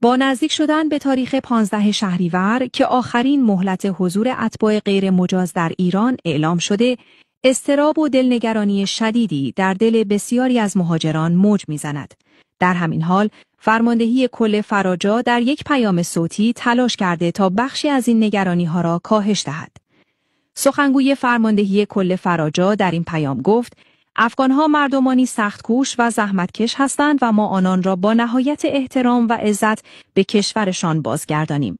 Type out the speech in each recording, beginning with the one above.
با نزدیک شدن به تاریخ 15 شهریور که آخرین مهلت حضور اتباع غیر مجاز در ایران اعلام شده، اضطراب و دلنگرانی شدیدی در دل بسیاری از مهاجران موج می‌زند. در همین حال، فرماندهی کل فراجا در یک پیام صوتی تلاش کرده تا بخشی از این نگرانی‌ها را کاهش دهد. سخنگوی فرماندهی کل فراجا در این پیام گفت: افغان‌ها مردمانی سخت‌کوش و زحمتکش هستند و ما آنان را با نهایت احترام و عزت به کشورشان بازگردانیم.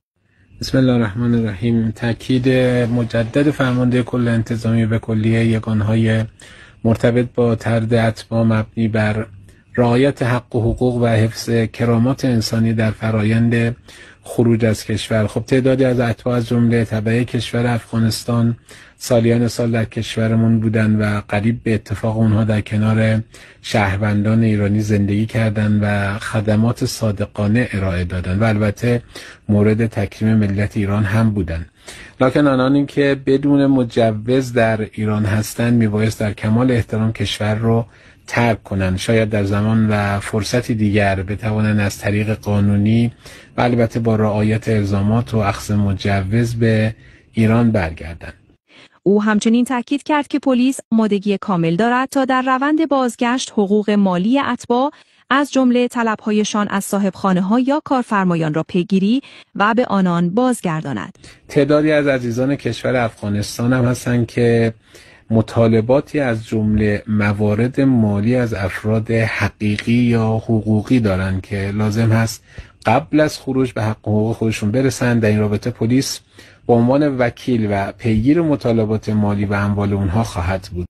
بسم الله الرحمن الرحیم. تأکید مجدد فرمانده کل انتظامی به کلیه یگانهای مرتبط با طرد اتباع مبنی بر رعایت حق و حقوق و حفظ کرامات انسانی در فرایند خروج از کشور. خب تعدادی از اتباع از جمله تبع کشور افغانستان سالیان سال در کشورمون بودن و قریب به اتفاق اونها در کنار شهروندان ایرانی زندگی کردن و خدمات صادقانه ارائه دادن و البته مورد تکریم ملت ایران هم بودن. لکن آنانی که بدون مجوز در ایران هستند میبایست در کمال احترام کشور رو ترک کنند. شاید در زمان و فرصتی دیگر بتوانند از طریق قانونی و البته با رعایت الزامات و اخذ مجوز به ایران برگردند. او همچنین تاکید کرد که پلیس آمادگی کامل دارد تا در روند بازگشت حقوق مالی اتباع از جمله طلب‌هایشان از صاحبخانه‌ها یا کارفرمایان را پیگیری و به آنان بازگرداند. تعدادی از عزیزان کشور افغانستان هم هستند که مطالباتی از جمله موارد مالی از افراد حقیقی یا حقوقی دارند که لازم هست قبل از خروج به حق و حقوق خودشون برسند. در این رابطه پلیس به عنوان وکیل و پیگیر مطالبات مالی و اموال اونها خواهد بود.